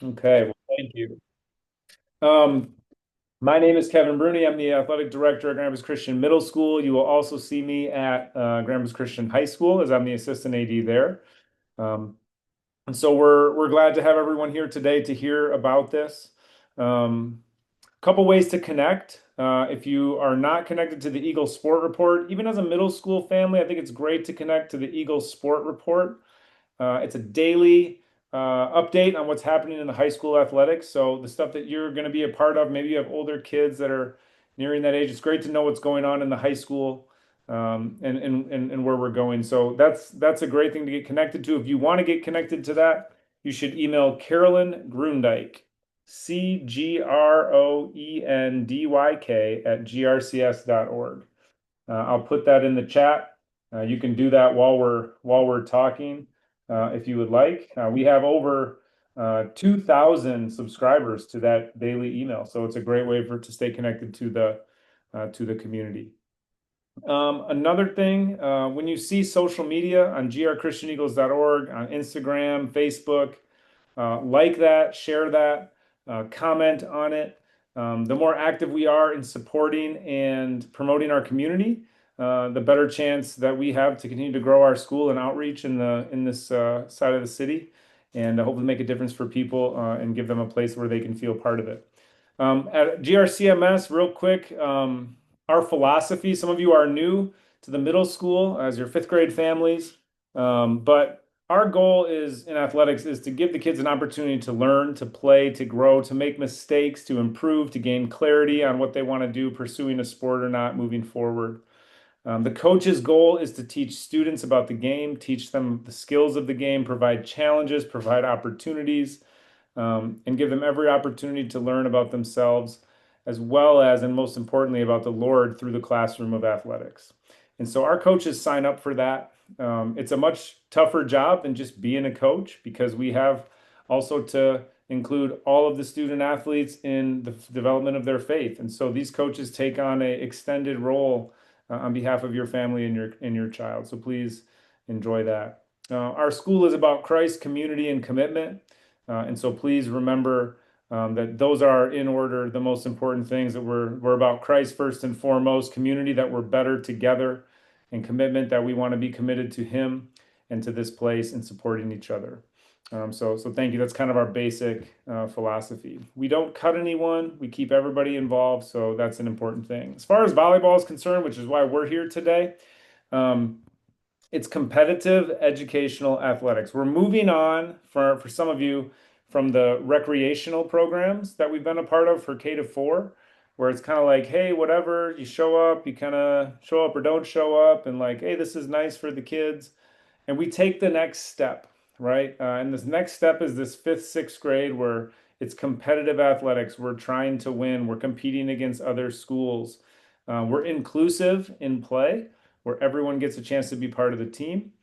Okay, well, thank you. Um, my name is Kevin Bruni. I'm the athletic director at Grand Christian Middle School. You will also see me at Grand Christian High School as I'm the assistant AD there. Um, and so we're glad to have everyone here today to hear about this. Couple ways to connect. If you are not connected to the Eagle Sport Report, even as a middle school family, I think it's great to connect to the Eagle Sport Report. It's a daily update on what's happening in the high school athletics. So the stuff that you're going to be a part of, maybe you have older kids that are nearing that age. It's great to know what's going on in the high school and where we're going. So that's a great thing to get connected to. If you want to get connected to that, you should email Carolyn Grundyk, CGROENDYK at grcs.org. I'll put that in the chat. You can do that while we're talking, if you would like. We have over 2,000 subscribers to that daily email, so it's a great way to stay connected to the community. Another thing, when you see social media on grchristianeagles.org, on Instagram, Facebook, like that, share that, comment on it. The more active we are in supporting and promoting our community, the better chance that we have to continue to grow our school and outreach in this side of the city, and hopefully make a difference for people and give them a place where they can feel part of it. At GRCMS, real quick, our philosophy, some of you are new to the middle school as your fifth grade families, but our goal is in athletics is to give the kids an opportunity to learn, to play, to grow, to make mistakes, to improve, to gain clarity on what they want to do, pursuing a sport or not, moving forward. The coach's goal is to teach students about the game, teach them the skills of the game, provide challenges, provide opportunities, and give them every opportunity to learn about themselves, as well as, and most importantly, about the Lord through the classroom of athletics. And so our coaches sign up for that. It's a much tougher job than just being a coach because we have also to include all of the student athletes in the development of their faith. And so these coaches take on a extended role on behalf of your family and your child. So please enjoy that. Our school is about Christ, community, and commitment. And so please remember that those are in order the most important things that we're about Christ first and foremost, community that we're better together, and commitment that we want to be committed to Him and to this place and supporting each other. So thank you. That's kind of our basic philosophy. We don't cut anyone. We keep everybody involved. So that's an important thing. As far as volleyball is concerned, which is why we're here today, um, it's competitive educational athletics. We're moving on for some of you from the recreational programs that we've been a part of for K to 4, where it's kind of like, hey, whatever, you show up, you kind of show up or don't show up, and like, hey, this is nice for the kids. And we take the next step, right? And this next step is this fifth, sixth grade where it's competitive athletics. We're trying to win, we're competing against other schools. We're inclusive in play, where everyone gets a chance to be part of the team,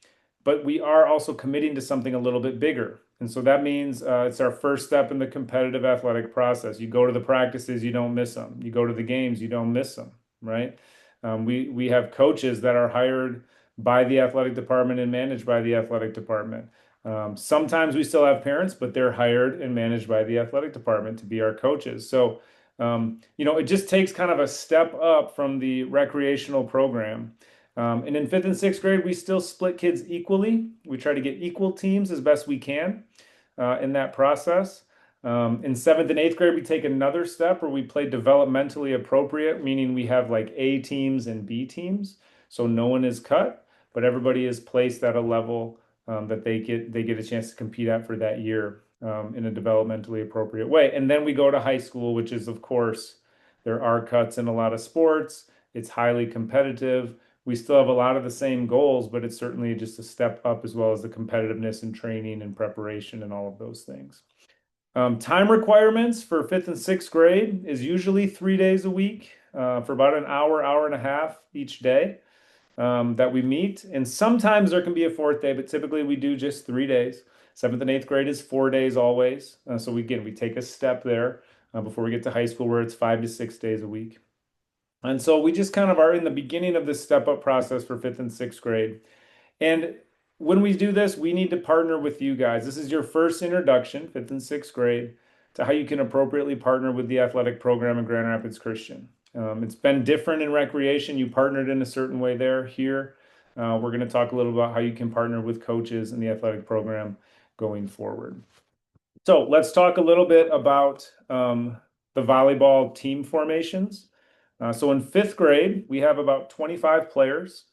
but we are also committing to something a little bit bigger. And so that means it's our first step in the competitive athletic process. You go to the practices, you don't miss them. You go to the games, you don't miss them, right? We have coaches that are hired by the athletic department and managed by the athletic department. Sometimes we still have parents, but they're hired and managed by the athletic department to be our coaches. So, it just takes kind of a step up from the recreational program. And in fifth and sixth grade, we still split kids equally. We try to get equal teams as best we can in that process. In seventh and eighth grade, we take another step where we play developmentally appropriate, meaning we have like A teams and B teams. So no one is cut, but everybody is placed at a level that they get a chance to compete at for that year in a developmentally appropriate way. And then we go to high school, which is, of course, there are cuts in a lot of sports. It's highly competitive. We still have a lot of the same goals, but it's certainly just a step up as well as the competitiveness and training and preparation and all of those things. Time requirements for fifth and sixth grade is usually 3 days a week for about an hour, hour and a half each day that we meet. And sometimes there can be a fourth day, but typically we do just 3 days. Seventh and eighth grade is 4 days always. So we take a step there before we get to high school where it's 5 to 6 days a week. And so we just kind of are in the beginning of this step up process for fifth and sixth grade. And when we do this, we need to partner with you guys. This is your first introduction, fifth and sixth grade, to how you can appropriately partner with the athletic program in Grand Rapids Christian. It's been different in recreation. You partnered in a certain way there. Here, we're going to talk a little about how you can partner with coaches in the athletic program going forward. So let's talk a little bit about the volleyball team formations. So in fifth grade, we have about 25 players.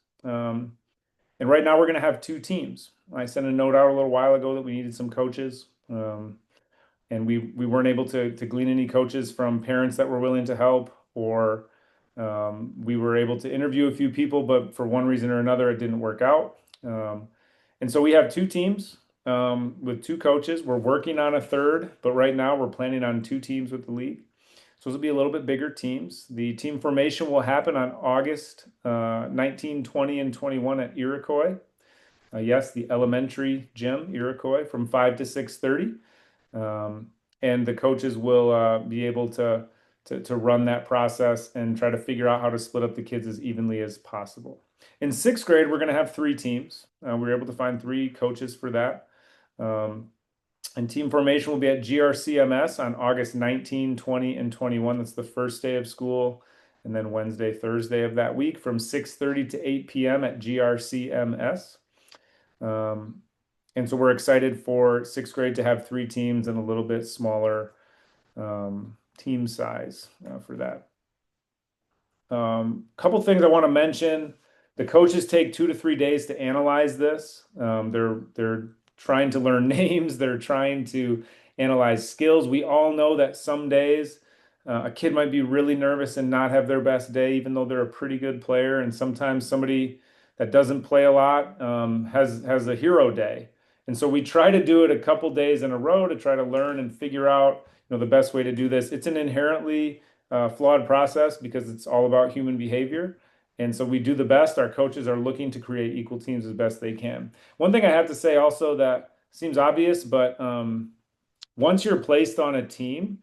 And right now we're going to have two teams. I sent a note out a little while ago that we needed some coaches. And we weren't able to glean any coaches from parents that were willing to help, or we were able to interview a few people, but for one reason or another, it didn't work out. And so we have two teams with two coaches. We're working on a third, but right now we're planning on two teams with the league. So this will be a little bit bigger teams. The team formation will happen on August 19, 20, and 21 at Iroquois. Yes, the elementary gym, Iroquois, from 5 to 6:30. And the coaches will be able to run that process and try to figure out how to split up the kids as evenly as possible. In sixth grade, we're going to have three teams. We were able to find three coaches for that. And team formation will be at GRCMS on August 19, 20, and 21. That's the first day of school. And then Wednesday, Thursday of that week from 6:30 to 8 p.m. at GRCMS. And so we're excited for sixth grade to have three teams and a little bit smaller team size for that. Couple things I want to mention. The coaches take 2 to 3 days to analyze this. They're trying to learn names. They're trying to analyze skills. We all know that some days a kid might be really nervous and not have their best day, even though they're a pretty good player. And sometimes somebody that doesn't play a lot has a hero day. And so we try to do it a couple days in a row to try to learn and figure out, the best way to do this. It's an inherently flawed process because it's all about human behavior. And so we do the best. Our coaches are looking to create equal teams as best they can. One thing I have to say also that seems obvious, but once you're placed on a team,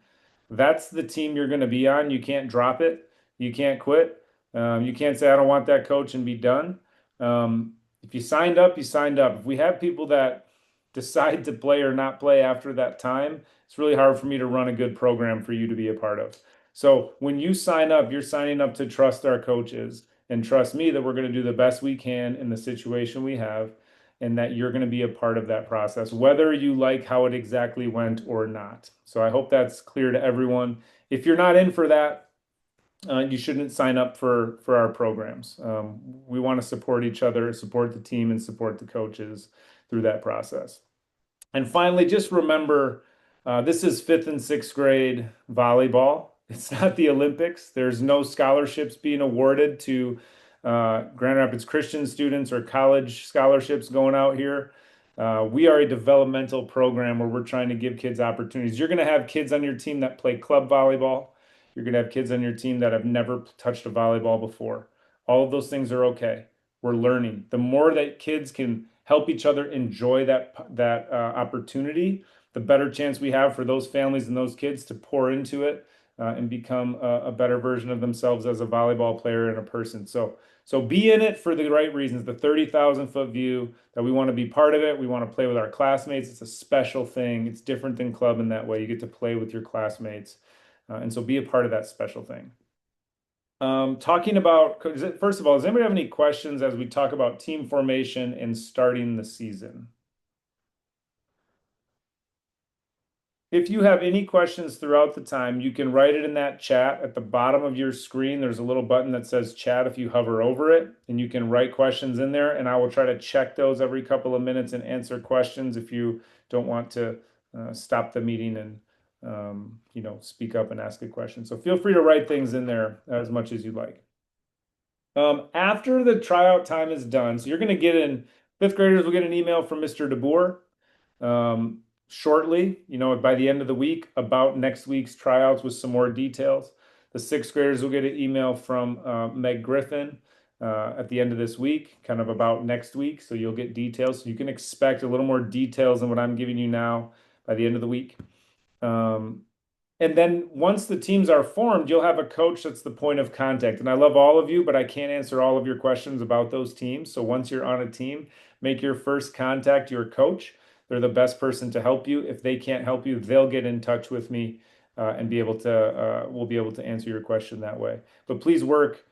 that's the team you're going to be on. You can't drop it. You can't quit. You can't say, I don't want that coach and be done. If you signed up, you signed up. If we have people that decide to play or not play after that time, it's really hard for me to run a good program for you to be a part of. So when you sign up, you're signing up to trust our coaches and trust me that we're going to do the best we can in the situation we have, and that you're going to be a part of that process, whether you like how it exactly went or not. So I hope that's clear to everyone. If you're not in for that, you shouldn't sign up for our programs. We want to support each other, support the team, and support the coaches through that process. And finally, just remember, this is fifth and sixth grade volleyball. It's not the Olympics. There's no scholarships being awarded to Grand Rapids Christian students or college scholarships going out here. We are a developmental program where we're trying to give kids opportunities. You're going to have kids on your team that play club volleyball. You're going to have kids on your team that have never touched a volleyball before. All of those things are okay. We're learning. The more that kids can help each other enjoy that opportunity, the better chance we have for those families and those kids to pour into it and become a better version of themselves as a volleyball player and a person. So be in it for the right reasons. The 30,000-foot view, that we want to be part of it. We want to play with our classmates. It's a special thing. It's different than club in that way. You get to play with your classmates. And so be a part of that special thing. Talking about, first of all, does anybody have any questions as we talk about team formation and starting the season? If you have any questions throughout the time, you can write it in that chat at the bottom of your screen. There's a little button that says chat if you hover over it, and you can write questions in there, and I will try to check those every couple of minutes and answer questions if you don't want to stop the meeting and speak up and ask a question. So feel free to write things in there as much as you'd like. After the tryout time is done, so you're going to get fifth graders will get an email from Mr. DeBoer shortly, by the end of the week about next week's tryouts with some more details. The sixth graders will get an email from Meg Griffin at the end of this week, kind of about next week. So you'll get details. So you can expect a little more details than what I'm giving you now by the end of the week. And then once the teams are formed, you'll have a coach that's the point of contact. And I love all of you, but I can't answer all of your questions about those teams. So once you're on a team, make your first contact your coach. They're the best person to help you. If they can't help you, they'll get in touch with me and be able to we'll be able to answer your question that way. But please work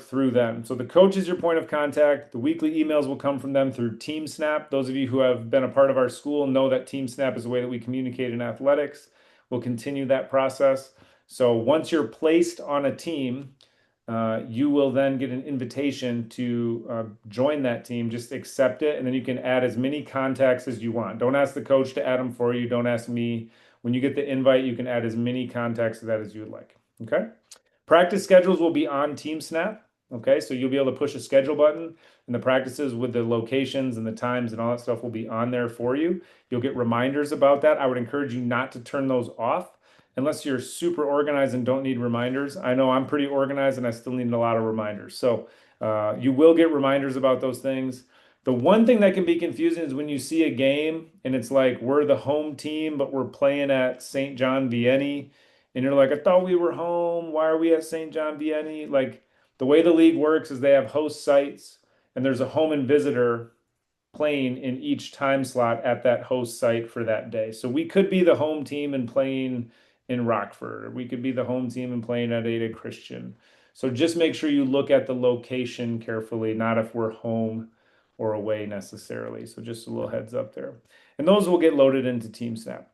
through them. So the coach is your point of contact. The weekly emails will come from them through TeamSnap. Those of you who have been a part of our school know that TeamSnap is the way that we communicate in athletics. We'll continue that process. So once you're placed on a team, you will then get an invitation to join that team. Just accept it, and then you can add as many contacts as you want. Don't ask the coach to add them for you. Don't ask me. When you get the invite, you can add as many contacts to that as you would like. Okay? Practice schedules will be on TeamSnap. Okay, so you'll be able to push a schedule button, and the practices with the locations and the times and all that stuff will be on there for you. You'll get reminders about that. I would encourage you not to turn those off unless you're super organized and don't need reminders. I know I'm pretty organized and I still need a lot of reminders. So you will get reminders about those things. The one thing that can be confusing is when you see a game and it's like we're the home team, but we're playing at St. John Vianney. And you're like, I thought we were home. Why are we at St. John Vianney? Like the way the league works is they have host sites and there's a home and visitor playing in each time slot at that host site for that day. So we could be the home team and playing in Rockford, or we could be the home team and playing at Ada Christian. So just make sure you look at the location carefully, not if we're home or away necessarily. So just a little heads up there. And those will get loaded into TeamSnap.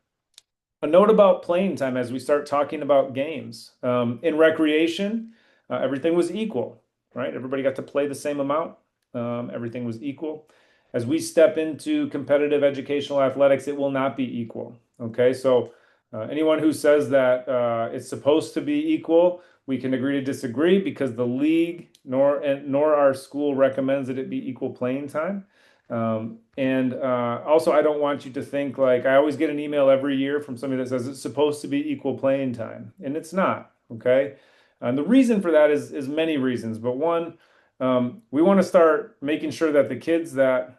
A note about playing time as we start talking about games. In recreation, everything was equal, right? Everybody got to play the same amount. Everything was equal. As we step into competitive educational athletics, it will not be equal. Okay, so anyone who says that it's supposed to be equal, we can agree to disagree because the league nor our school recommends that it be equal playing time. And also, I don't want you to think like I always get an email every year from somebody that says it's supposed to be equal playing time, and it's not. Okay, and the reason for that is many reasons, but one, we want to start making sure that the kids that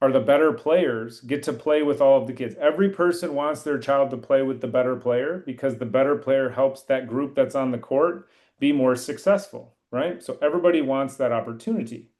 are the better players get to play with all of the kids. Every person wants their child to play with the better player because the better player helps that group that's on the court be more successful, right? So everybody wants that opportunity.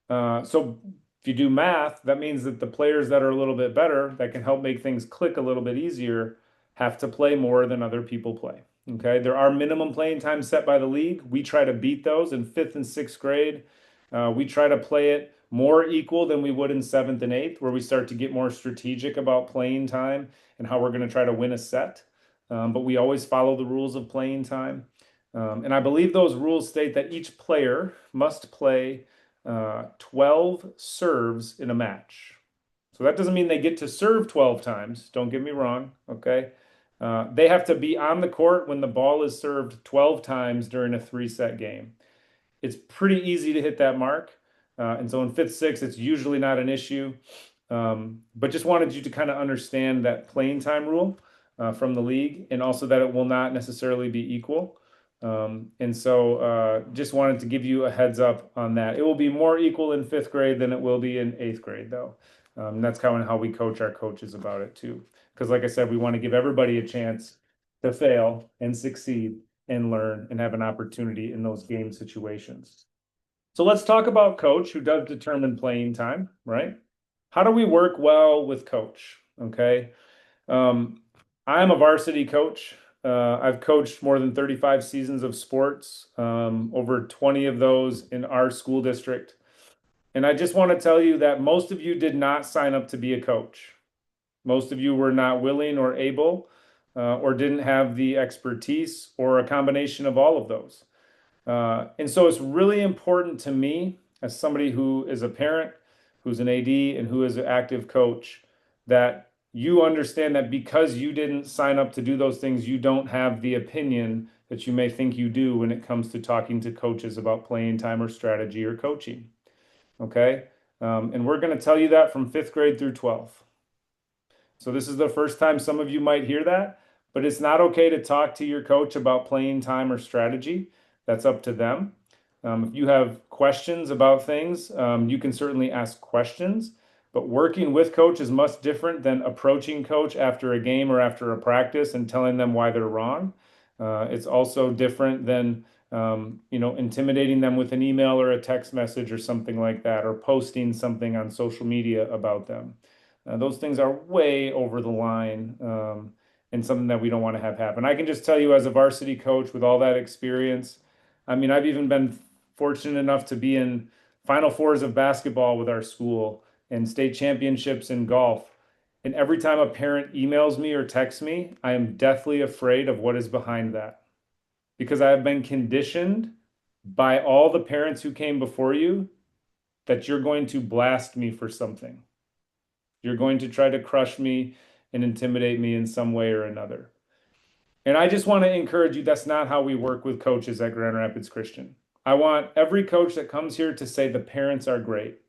So if you do math, that means that the players that are a little bit better, that can help make things click a little bit easier, have to play more than other people play. Okay, there are minimum playing times set by the league. We try to beat those in fifth and sixth grade. We try to play it more equal than we would in seventh and eighth, where we start to get more strategic about playing time and how we're going to try to win a set. But we always follow the rules of playing time. And I believe those rules state that each player must play 12 serves in a match. So that doesn't mean they get to serve 12 times. Don't get me wrong. Okay. They have to be on the court when the ball is served 12 times during a three-set game. It's pretty easy to hit that mark. And so in fifth, sixth, it's usually not an issue. But just wanted you to kind of understand that playing time rule from the league and also that it will not necessarily be equal. And so just wanted to give you a heads up on that. It will be more equal in fifth grade than it will be in eighth grade, though. That's kind of how we coach our coaches about it, too. Because, like I said, we want to give everybody a chance to fail and succeed and learn and have an opportunity in those game situations. So let's talk about coach, who does determine playing time, right? How do we work well with coach? Okay. I'm a varsity coach. I've coached more than 35 seasons of sports, over 20 of those in our school district. And I just want to tell you that most of you did not sign up to be a coach. Most of you were not willing or able, or didn't have the expertise or a combination of all of those. And so it's really important to me, as somebody who is a parent, who's an AD, and who is an active coach, that you understand that because you didn't sign up to do those things, you don't have the opinion that you may think you do when it comes to talking to coaches about playing time or strategy or coaching. Okay? And we're going to tell you that from fifth grade through 12th. So this is the first time some of you might hear that, but it's not okay to talk to your coach about playing time or strategy. That's up to them. If you have questions about things, you can certainly ask questions, but working with coach is much different than approaching coach after a game or after a practice and telling them why they're wrong. It's also different than intimidating them with an email or a text message or something like that, or posting something on social media about them. Those things are way over the line, and something that we don't want to have happen. I can just tell you, as a varsity coach with all that experience, I mean, I've even been fortunate enough to be in Final Fours of basketball with our school and state championships in golf. And every time a parent emails me or texts me, I am deathly afraid of what is behind that, because I have been conditioned by all the parents who came before you that you're going to blast me for something. You're going to try to crush me and intimidate me in some way or another. And I just want to encourage you, that's not how we work with coaches at Grand Rapids Christian. I want every coach that comes here to say the parents are great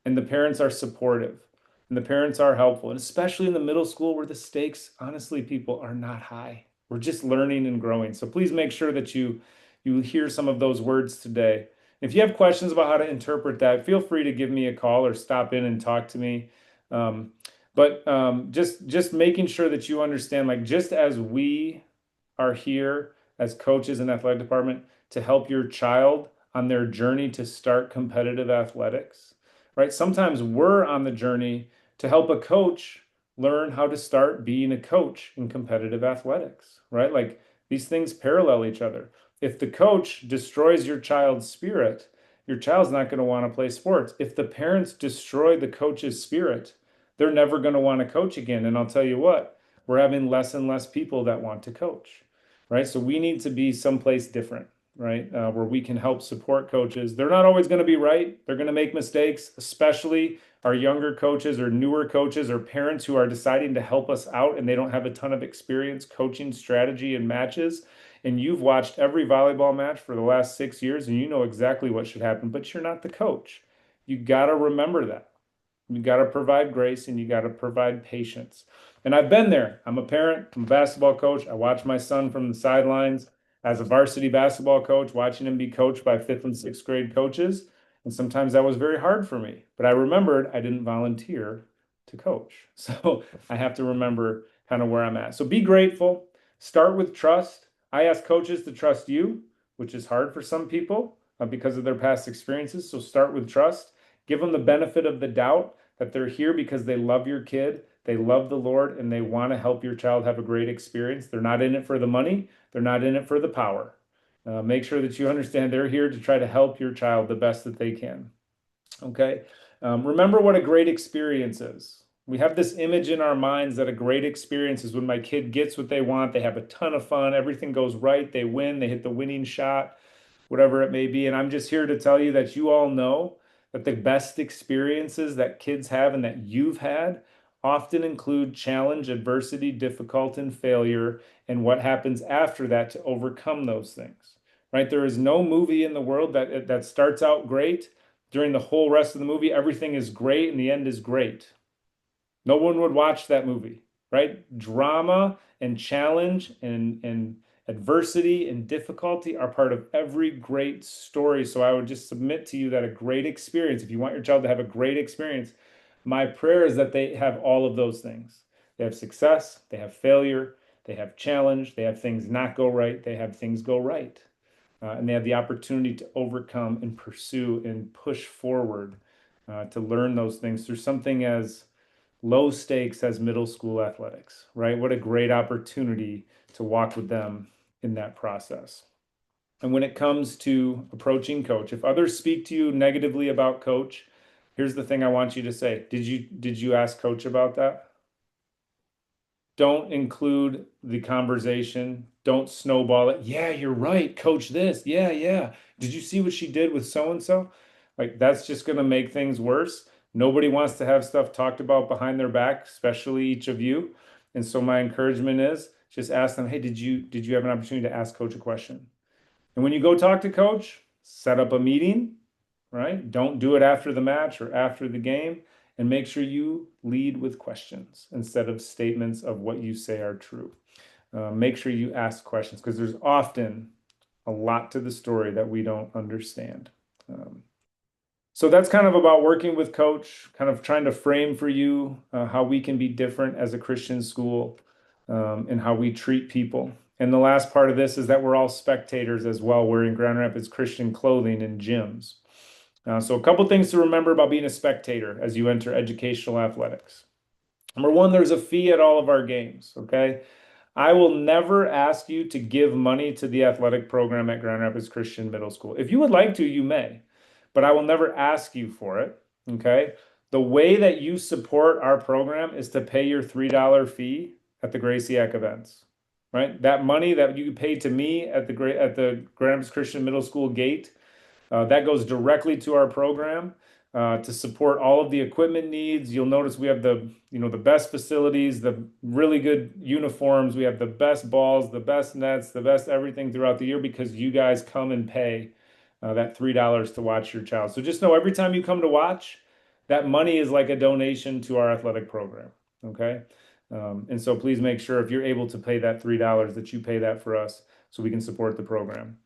and the parents are supportive and the parents are helpful, and especially in the middle school where the stakes, honestly, people, are not high. We're just learning and growing. So please make sure that you hear some of those words today. If you have questions about how to interpret that, feel free to give me a call or stop in and talk to me. But just making sure that you understand, like, just as we are here as coaches in athletic department to help your child on their journey to start competitive athletics, right? Sometimes we're on the journey to help a coach learn how to start being a coach in competitive athletics, right? Like, these things parallel each other. If the coach destroys your child's spirit, your child's not going to want to play sports. If the parents destroy the coach's spirit, they're never going to want to coach again. And I'll tell you what, we're having less and less people that want to coach, right? So we need to be someplace different, right? Where we can help support coaches. They're not always going to be right. They're going to make mistakes, especially our younger coaches or newer coaches or parents who are deciding to help us out and they don't have a ton of experience coaching strategy and matches. And you've watched every volleyball match for the last 6 years and you know exactly what should happen, but you're not the coach. You got to remember that. You got to provide grace and you got to provide patience. And I've been there. I'm a parent, I'm a basketball coach. I watch my son from the sidelines as a varsity basketball coach, watching him be coached by fifth and sixth grade coaches. And sometimes that was very hard for me. But I remembered I didn't volunteer to coach. So I have to remember kind of where I'm at. So be grateful. Start with trust. I ask coaches to trust you, which is hard for some people because of their past experiences. So start with trust. Give them the benefit of the doubt that they're here because they love your kid, they love the Lord, and they want to help your child have a great experience. They're not in it for the money, they're not in it for the power. Make sure that you understand they're here to try to help your child the best that they can. Okay? Remember what a great experience is. We have this image in our minds that a great experience is when my kid gets what they want, they have a ton of fun, everything goes right, they win, they hit the winning shot, whatever it may be. And I'm just here to tell you that you all know that the best experiences that kids have and that you've had often include challenge, adversity, difficulty, and failure, and what happens after that to overcome those things. Right? There is no movie in the world that starts out great. During the whole rest of the movie, everything is great and the end is great. No one would watch that movie, right? Drama and challenge and adversity and difficulty are part of every great story. So I would just submit to you that a great experience, if you want your child to have a great experience, my prayer is that they have all of those things. They have success, they have failure, they have challenge, they have things not go right, they have things go right. And they have the opportunity to overcome and pursue and push forward to learn those things through something as low stakes as middle school athletics, right? What a great opportunity to walk with them in that process. And when it comes to approaching coach, if others speak to you negatively about coach, here's the thing I want you to say. Did you ask coach about that? Don't include the conversation. Don't snowball it. Yeah, you're right. Coach this. Yeah, yeah. Did you see what she did with so and so? Like, that's just going to make things worse. Nobody wants to have stuff talked about behind their back, especially each of you. And so my encouragement is just ask them, "Hey, did you have an opportunity to ask coach a question?" And when you go talk to coach, set up a meeting, right? Don't do it after the match or after the game, and make sure you lead with questions instead of statements of what you say are true. Make sure you ask questions because there's often a lot to the story that we don't understand. Um, so that's kind of about working with coach, kind of trying to frame for you how we can be different as a Christian school and how we treat people. And the last part of this is that we're all spectators as well, wearing Grand Rapids Christian clothing in gyms. So a couple things to remember about being a spectator as you enter educational athletics. Number one, there's a fee at all of our games, okay? I will never ask you to give money to the athletic program at Grand Rapids Christian Middle School. If you would like to, you may, but I will never ask you for it, okay? The way that you support our program is to pay your $3 fee at the Graciac events, right? That money that you paid to me at the Grand Rapids Christian Middle School gate, that goes directly to our program to support all of the equipment needs. You'll notice we have the best facilities, the really good uniforms. We have the best balls, the best nets, the best everything throughout the year because you guys come and pay that $3 to watch your child. So just know every time you come to watch, that money is like a donation to our athletic program. Okay. And so please make sure if you're able to pay that $3 that you pay that for us so we can support the program.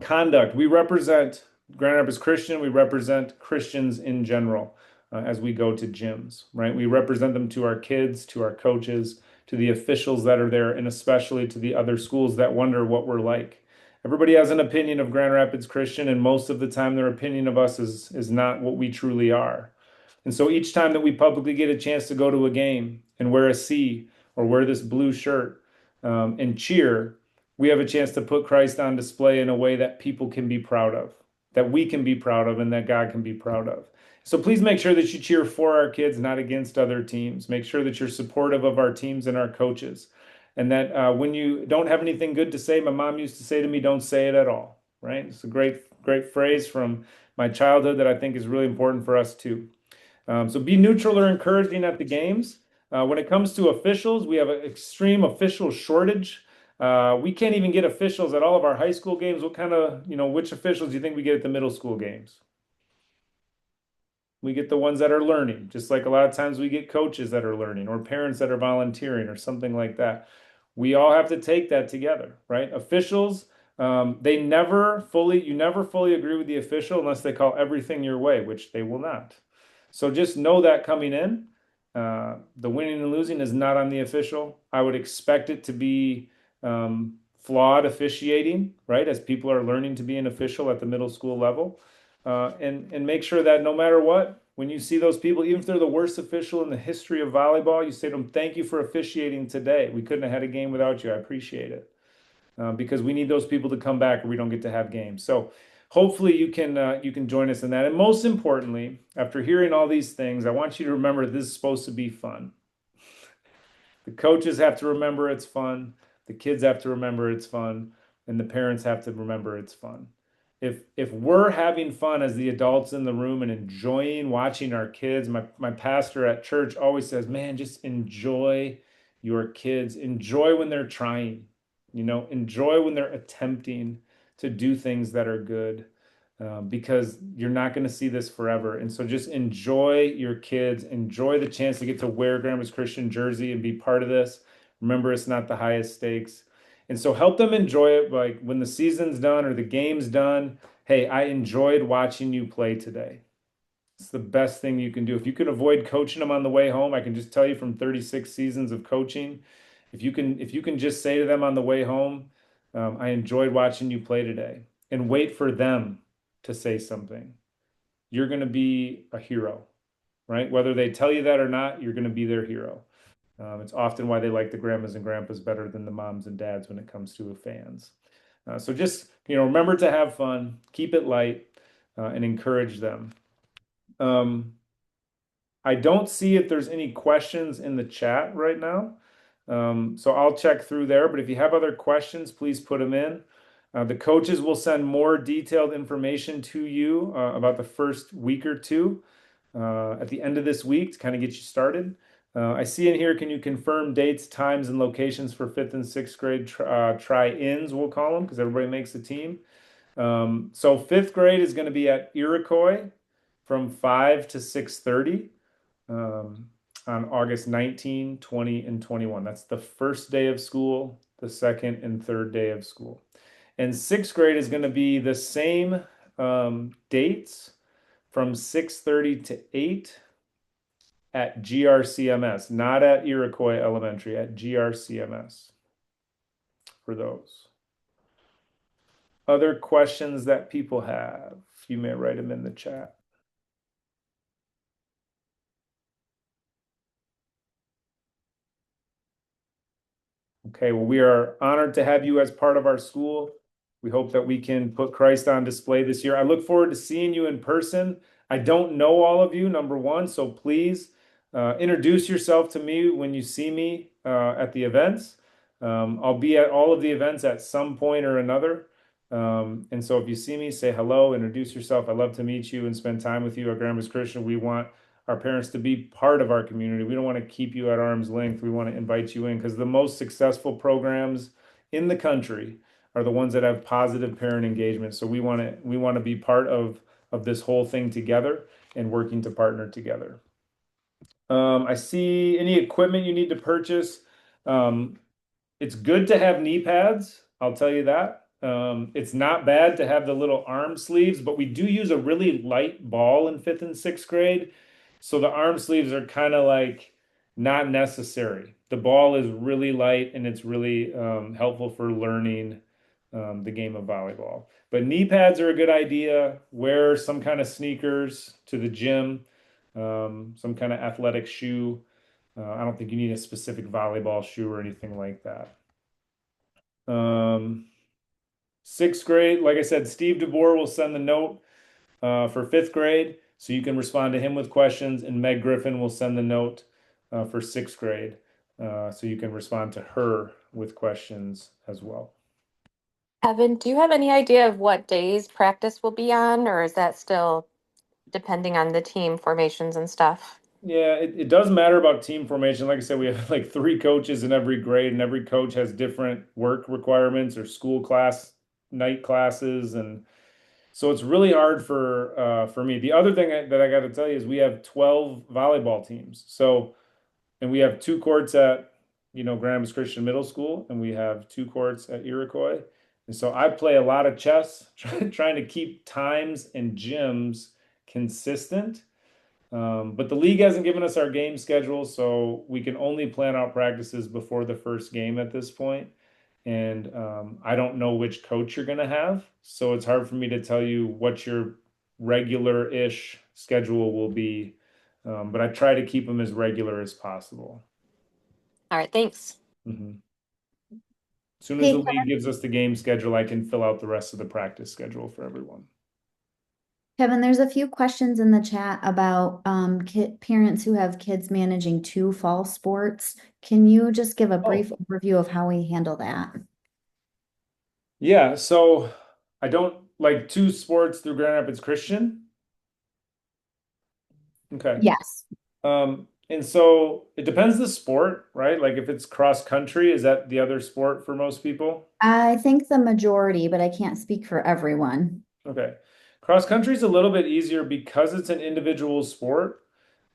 Conduct. We represent Grand Rapids Christian. We represent Christians in general as we go to gyms, right? We represent them to our kids, to our coaches, to the officials that are there, and especially to the other schools that wonder what we're like. Everybody has an opinion of Grand Rapids Christian, and most of the time their opinion of us is not what we truly are. And so each time that we publicly get a chance to go to a game and wear a C or wear this blue shirt and cheer, we have a chance to put Christ on display in a way that people can be proud of, that we can be proud of, and that God can be proud of. So please make sure that you cheer for our kids, not against other teams. Make sure that you're supportive of our teams and our coaches. And that when you don't have anything good to say, my mom used to say to me, don't say it at all, right? It's a great phrase from my childhood that I think is really important for us too. So be neutral or encouraging at the games. When it comes to officials, we have an extreme official shortage. We can't even get officials at all of our high school games. What kind of, which officials do you think we get at the middle school games? We get the ones that are learning, just like a lot of times we get coaches that are learning or parents that are volunteering or something like that. We all have to take that together, right? Officials, you never fully agree with the official unless they call everything your way, which they will not. So just know that coming in, the winning and losing is not on the official. I would expect it to be flawed officiating, right? As people are learning to be an official at the middle school level. And make sure that no matter what, when you see those people, even if they're the worst official in the history of volleyball, you say to them, thank you for officiating today. We couldn't have had a game without you. I appreciate it. Because we need those people to come back or we don't get to have games. So hopefully you can join us in that. And most importantly, after hearing all these things, I want you to remember this is supposed to be fun. The coaches have to remember it's fun. The kids have to remember it's fun. And the parents have to remember it's fun. If we're having fun as the adults in the room and enjoying watching our kids, my pastor at church always says, man, just enjoy your kids. Enjoy when they're trying, enjoy when they're attempting to do things that are good. Because you're not going to see this forever. And so just enjoy your kids, enjoy the chance to get to wear Grandma's Christian jersey and be part of this. Remember, it's not the highest stakes. And so help them enjoy it. Like when the season's done or the game's done, hey, I enjoyed watching you play today. It's the best thing you can do. If you can avoid coaching them on the way home, I can just tell you from 36 seasons of coaching, if you can just say to them on the way home, I enjoyed watching you play today, and wait for them to say something. You're going to be a hero, right? Whether they tell you that or not, you're going to be their hero. It's often why they like the grandmas and grandpas better than the moms and dads when it comes to fans. So just, remember to have fun, keep it light, and encourage them. I don't see if there's any questions in the chat right now. So I'll check through there, but if you have other questions, please put them in. The coaches will send more detailed information to you about the first week or two at the end of this week to kind of get you started. I see in here, can you confirm dates, times, and locations for fifth and sixth grade try-ins, we'll call them, because everybody makes a team. So fifth grade is going to be at Iroquois from 5 to 6:30 on August 19, 20, and 21. That's the first day of school, the second and third day of school. And sixth grade is going to be the same dates from 6:30 to 8 at GRCMS, not at Iroquois Elementary, at GRCMS. for those. Other questions that people have, you may write them in the chat. Okay, well, we are honored to have you as part of our school. We hope that we can put Christ on display this year. I look forward to seeing you in person. I don't know all of you, number one, so please introduce yourself to me when you see me at the events. I'll be at all of the events at some point or another. And so if you see me, say hello, introduce yourself. I'd love to meet you and spend time with you at Grandma's Christian. We want our parents to be part of our community. We don't want to keep you at arm's length. We want to invite you in because the most successful programs in the country are the ones that have positive parent engagement. So we want to be part of this whole thing together and working to partner together. I see any equipment you need to purchase. Um, it's good to have knee pads, I'll tell you that. It's not bad to have the little arm sleeves, but we do use a really light ball in fifth and sixth grade. So the arm sleeves are kind of like not necessary. The ball is really light and it's really helpful for learning the game of volleyball. But knee pads are a good idea. Wear some kind of sneakers to the gym, some kind of athletic shoe. I don't think you need a specific volleyball shoe or anything like that. Um, Sixth grade, like I said, Steve DeBoer will send the note for fifth grade, so you can respond to him with questions, and Meg Griffin will send the note for sixth grade, so you can respond to her with questions as well. Evan, do you have any idea of what days practice will be on, or is that still depending on the team formations and stuff? Yeah, it does matter about team formation. Like I said, we have like three coaches in every grade, and every coach has different work requirements or school class, night classes, and so it's really hard for me. The other thing that I got to tell you is we have 12 volleyball teams. So, and we have two courts at, Grahams Christian Middle School, and we have two courts at Iroquois. And so I play a lot of chess, trying to keep times and gyms consistent. But the league hasn't given us our game schedule, so we can only plan out practices before the first game at this point. And I don't know which coach you're going to have, so it's hard for me to tell you what your regular-ish schedule will be. But I try to keep them as regular as possible. All right, thanks. Mhm. As soon as the Hey, league gives us the game schedule, I can fill out the rest of the practice schedule for everyone. Kevin, there's a few questions in the chat about parents who have kids managing two fall sports. Can you just give a brief overview of how we handle that? Yeah, so I don't like two sports through Grand Rapids Christian. Okay. Yes, And so it depends the sport, right? Like if it's cross country, is that the other sport for most people? I think the majority, but I can't speak for everyone. Okay. Cross country is a little bit easier because it's an individual sport.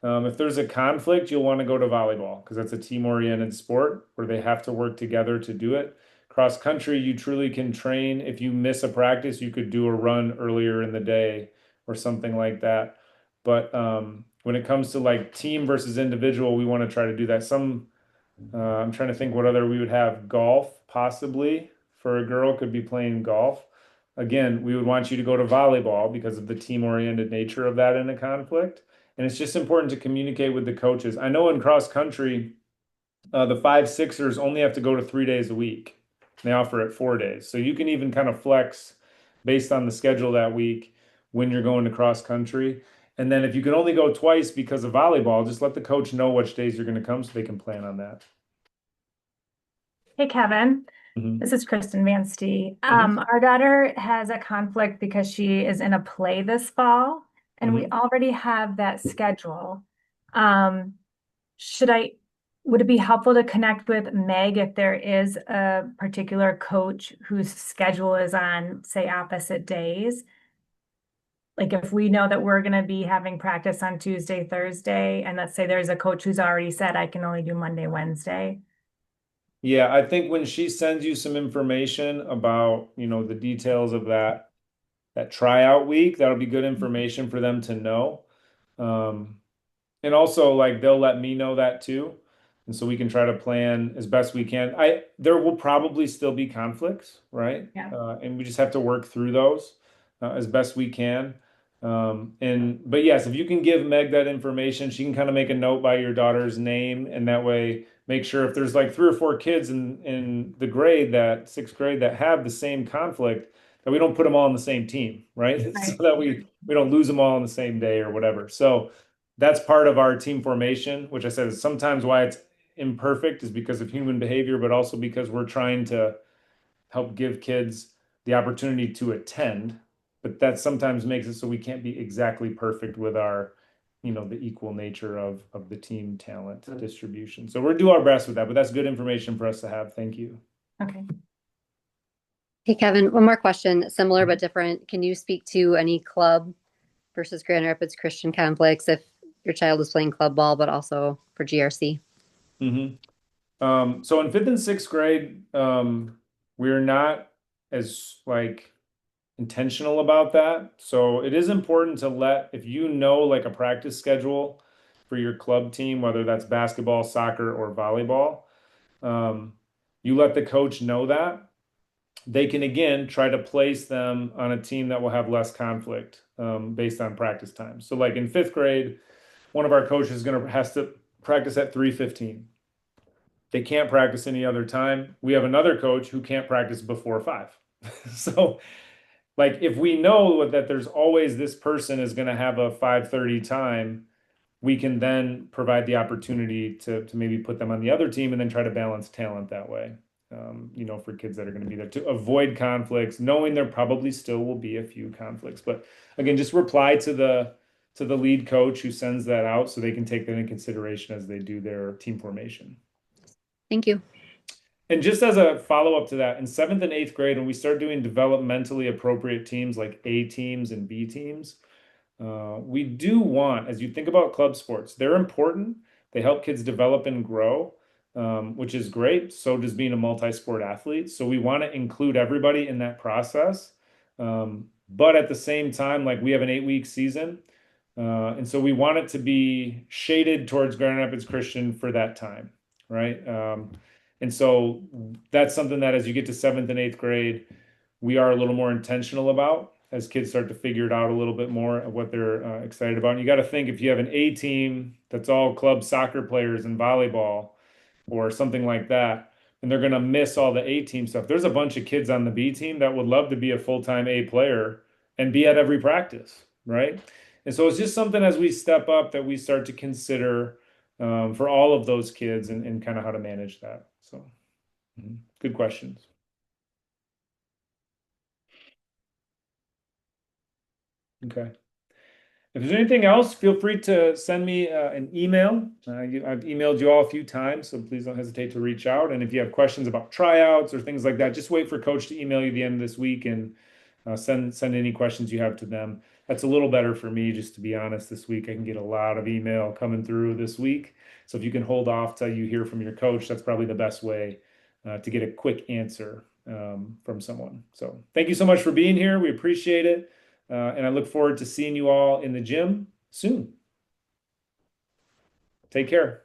If there's a conflict, you'll want to go to volleyball because that's a team-oriented sport where they have to work together to do it. Cross country, you truly can train. If you miss a practice, you could do a run earlier in the day or something like that. But when it comes to like team versus individual, we want to try to do that. I'm trying to think what other we would have. Golf, possibly for a girl, could be playing golf. Again, we would want you to go to volleyball because of the team-oriented nature of that in a conflict. And it's just important to communicate with the coaches. I know in cross country, the five sixers only have to go to 3 days a week. They offer it 4 days. So you can even kind of flex based on the schedule that week when you're going to cross country. And then if you can only go twice because of volleyball, just let the coach know which days you're going to come so they can plan on that. Hey, Kevin. Mhm. This is Kristen Van Stee. Mhm. Our daughter has a conflict because she is in a play this fall, and we already have that schedule. Um, would it be helpful to connect with Meg if there is a particular coach whose schedule is on, say, opposite days? Like if we know that we're going to be having practice on Tuesday, Thursday, and let's say there's a coach who's already said I can only do Monday, Wednesday. Yeah, I think when she sends you some information about, the details of that tryout week, that'll be good information for them to know. And also like they'll let me know that too. And so we can try to plan as best we can. There will probably still be conflicts, right? Yeah. And we just have to work through those as best we can. But yes, if you can give Meg that information, she can kind of make a note by your daughter's name, and that way make sure if there's like 3 or 4 kids in the grade, that sixth grade, that have the same conflict, that we don't put them all on the same team, right? So that we don't lose them all on the same day or whatever. So that's part of our team formation, which I said is sometimes why it's imperfect is because of human behavior, but also because we're trying to help give kids the opportunity to attend. But that sometimes makes it so we can't be exactly perfect with our, the equal nature of the team talent distribution. So we're do our best with that, but that's good information for us to have. Thank you. Okay. Hey, Kevin, one more question, similar but different. Can you speak to any club versus Grand Rapids Christian conflicts if your child is playing club ball, but also for GRC? So in 5th and 6th grade, we're not as like intentional about that. So it is important to if you know like a practice schedule for your club team, whether that's basketball, soccer, or volleyball, you let the coach know that. They can again try to place them on a team that will have less conflict based on practice time. So like in 5th grade, one of our coaches has to practice at 3:15. They can't practice any other time. We have another coach who can't practice before 5. So like if we know that there's always this person is going to have a 5:30 time, we can then provide the opportunity to maybe put them on the other team and then try to balance talent that way. For kids that are going to be there to avoid conflicts, knowing there probably still will be a few conflicts. But again, just reply to the lead coach who sends that out so they can take that into consideration as they do their team formation. Thank you. And just as a follow-up to that, in 7th and 8th grade, when we start doing developmentally appropriate teams like A teams and B teams, we do want, as you think about club sports, they're important. They help kids develop and grow, which is great. So does being a multi-sport athlete. So we want to include everybody in that process. But at the same time, like we have an 8-week season. And so we want it to be shaded towards Grand Rapids Christian for that time, right? And so that's something that as you get to 7th and 8th grade, we are a little more intentional about as kids start to figure it out a little bit more of what they're excited about. And you got to think if you have an A team that's all club soccer players and volleyball or something like that, and they're going to miss all the A team stuff. There's a bunch of kids on the B team that would love to be a full-time A player and be at every practice, right? And so it's just something as we step up that we start to consider for all of those kids and kind of how to manage that. So good questions. Okay. If there's anything else, feel free to send me an email. I've emailed you all a few times, so please don't hesitate to reach out. And if you have questions about tryouts or things like that, just wait for Coach to email you the end of this week and send any questions you have to them. That's a little better for me, just to be honest. This week I can get a lot of email coming through this week. So if you can hold off till you hear from your coach, that's probably the best way to get a quick answer from someone. So thank you so much for being here. We appreciate it. And I look forward to seeing you all in the gym soon. Take care.